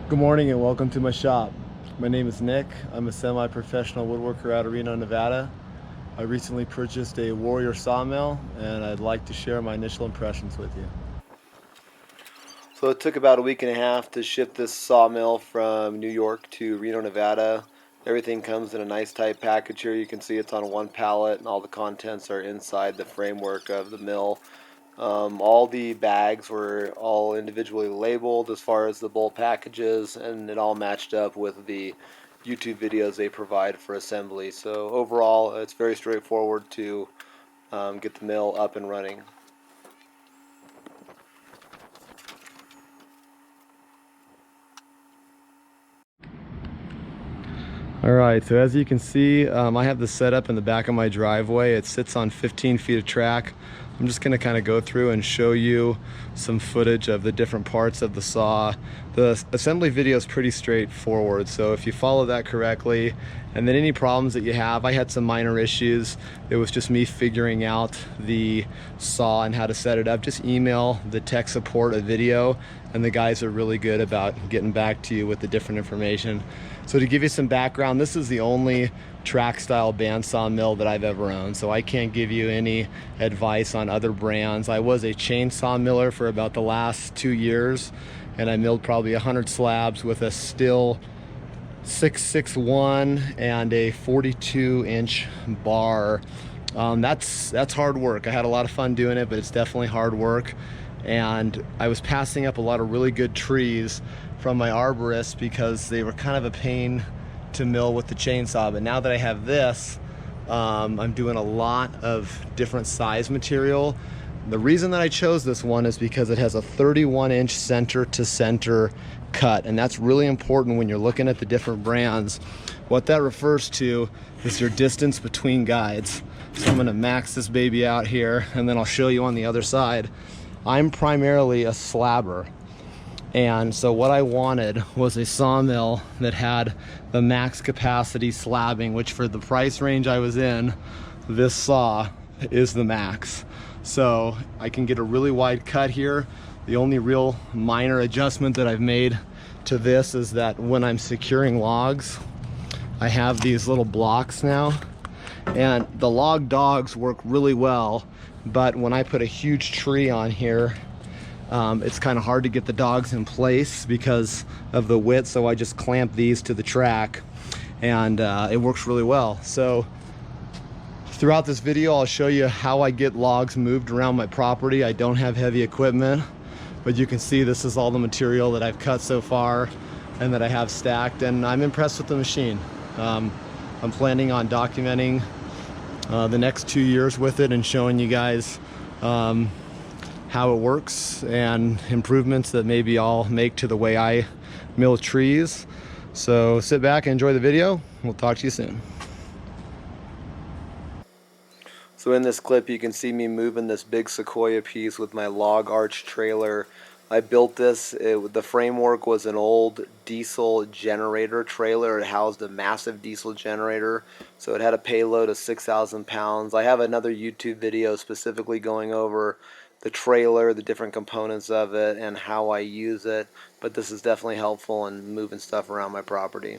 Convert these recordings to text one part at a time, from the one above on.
Good morning and welcome to my shop. My name is Nick. I'm a semi-professional woodworker out of Reno, Nevada. I recently purchased a Warrior sawmill and I'd like to share my initial impressions with you. So it took about a week and a half to ship this sawmill from New York to Reno, Nevada. Everything comes in a nice tight package here. You can see it's on one pallet and all the contents are inside the framework of the mill. All the bags were all individually labeled as far as the bulk packages, and it all matched up with the YouTube videos they provide for assembly. So overall, it's very straightforward to get the mill up and running. Alright, so as you can see, I have this set up in the back of my driveway. It sits on 15 feet of track. I'm just going to kind of go through and show you some footage of the different parts of the saw. The assembly video is pretty straightforward, so if you follow that correctly, and then any problems that you have, I had some minor issues. It was just me figuring out the saw and how to set it up. Just email the tech support a video, and the guys are really good about getting back to you with the different information. So to give you some background, this is the only track style bandsaw mill that I've ever owned, so I can't give you any advice on other brands. I was a chainsaw miller for about the last 2 years, and I milled probably 100 slabs with a Stihl 661 and a 42-inch bar. That's hard work. I had a lot of fun doing it, but it's definitely hard work. And I was passing up a lot of really good trees from my arborist because they were kind of a pain to mill with the chainsaw. But now that I have this, I'm doing a lot of different size material. The reason that I chose this one is because it has a 31-inch center to center cut, and that's really important when you're looking at the different brands. What that refers to is your distance between guides. So I'm going to max this baby out here, and then I'll show you on the other side. I'm primarily a slabber, and so what I wanted was a sawmill that had the max capacity slabbing, which for the price range I was in, this saw is the max. So I can get a really wide cut here. The only real minor adjustment that I've made to this is that when I'm securing logs, I have these little blocks now, and the log dogs work really well, but when I put a huge tree on here, it's kind of hard to get the dogs in place because of the width, so I just clamp these to the track, and it works really well. So throughout this video, I'll show you how I get logs moved around my property. I don't have heavy equipment, but you can see this is all the material that I've cut so far and that I have stacked, and I'm impressed with the machine. I'm planning on documenting the next 2 years with it and showing you guys how it works and improvements that maybe I'll make to the way I mill trees. So sit back and enjoy the video. We'll talk to you soon. So in this clip you can see me moving this big sequoia piece with my log arch trailer. I built this, the framework was an old diesel generator trailer. It housed a massive diesel generator, so it had a payload of 6,000 pounds. I have another YouTube video specifically going over the trailer, the different components of it, and how I use it, but this is definitely helpful in moving stuff around my property.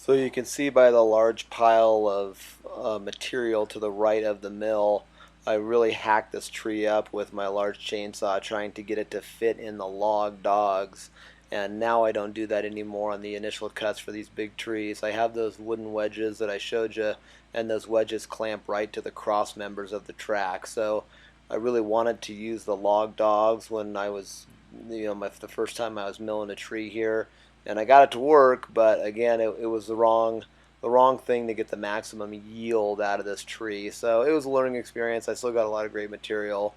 So you can see by the large pile of material to the right of the mill, I really hacked this tree up with my large chainsaw trying to get it to fit in the log dogs. And now I don't do that anymore on the initial cuts for these big trees. I have those wooden wedges that I showed you, and those wedges clamp right to the cross members of the track. So I really wanted to use the log dogs when I was, the first time I was milling a tree here, and I got it to work. But again, it was the wrong thing to get the maximum yield out of this tree. So it was a learning experience. I still got a lot of great material,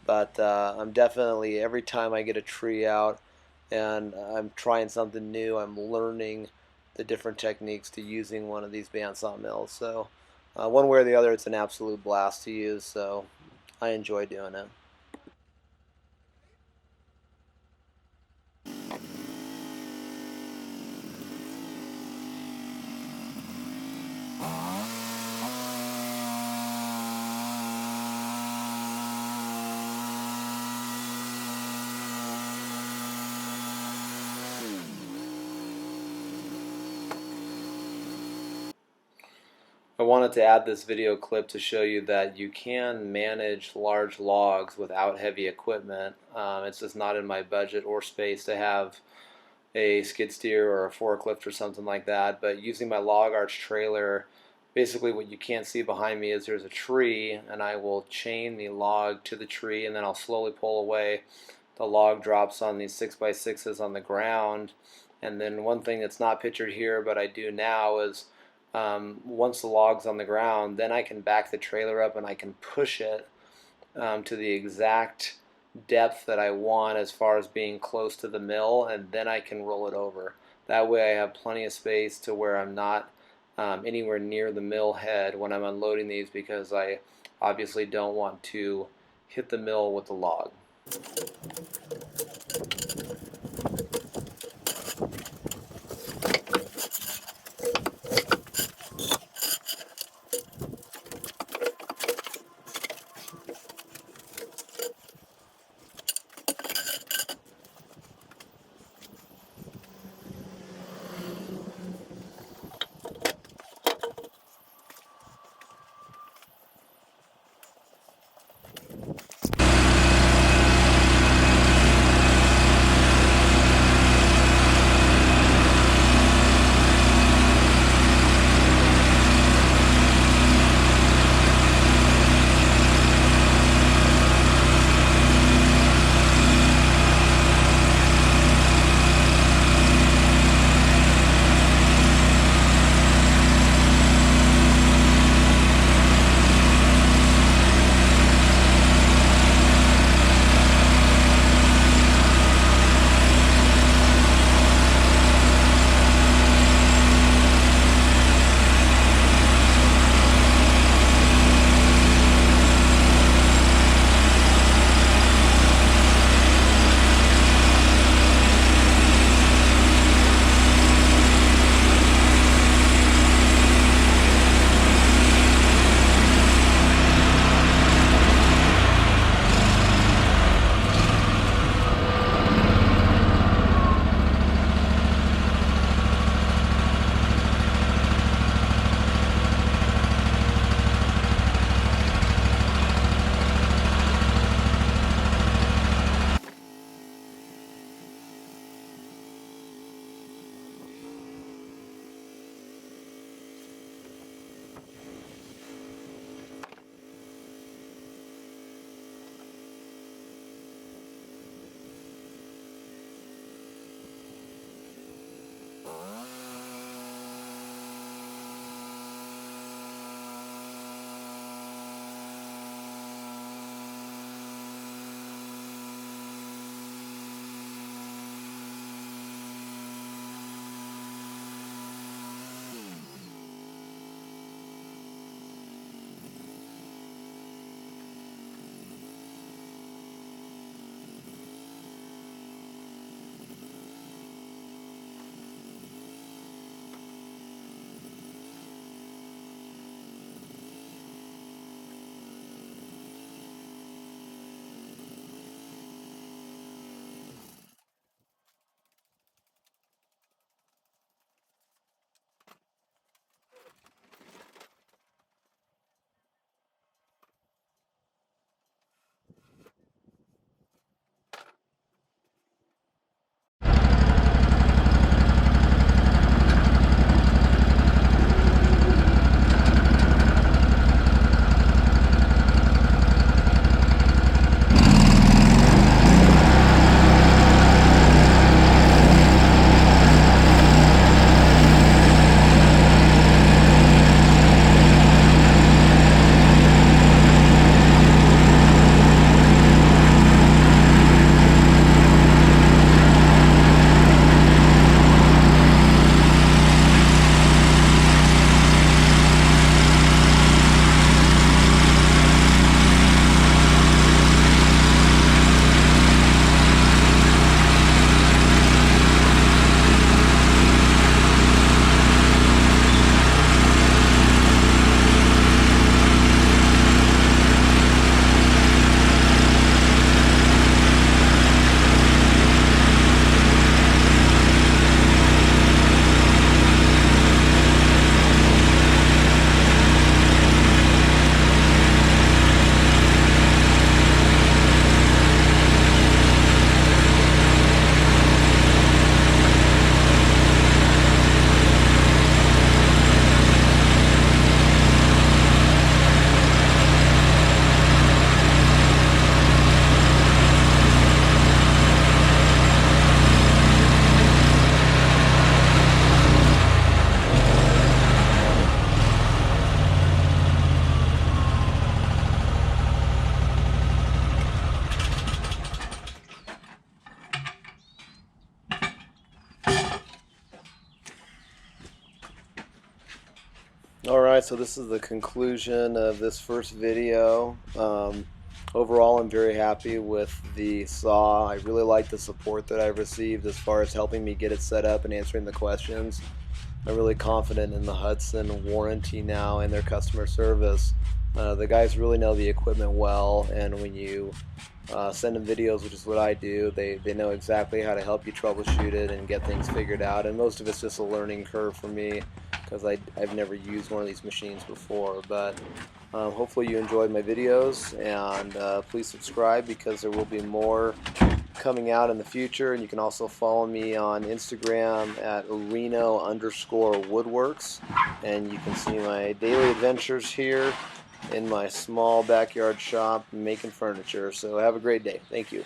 but I'm definitely, every time I get a tree out and I'm trying something new, I'm learning the different techniques to using one of these bandsaw mills. So one way or the other, it's an absolute blast to use. So I enjoy doing it. I wanted to add this video clip to show you that you can manage large logs without heavy equipment. It's just not in my budget or space to have a skid steer or a forklift or something like that. But using my log arch trailer, basically what you can't see behind me is there's a tree, and I will chain the log to the tree, and then I'll slowly pull away. The log drops on these 6x6s on the ground. And then one thing that's not pictured here, but I do now, is once the log's on the ground, then I can back the trailer up and I can push it to the exact depth that I want as far as being close to the mill, and then I can roll it over. That way I have plenty of space to where I'm not anywhere near the mill head when I'm unloading these, because I obviously don't want to hit the mill with the log. Alright, so this is the conclusion of this first video. Overall, I'm very happy with the saw. I really like the support that I've received as far as helping me get it set up and answering the questions. I'm really confident in the Hudson warranty now and their customer service. The guys really know the equipment well, and when you send them videos, which is what I do, they know exactly how to help you troubleshoot it and get things figured out. And most of it's just a learning curve for me because I've never used one of these machines before. But hopefully you enjoyed my videos, and please subscribe because there will be more coming out in the future. And you can also follow me on Instagram at Reno_woodworks, and you can see my daily adventures here in my small backyard shop making furniture. So have a great day. Thank you.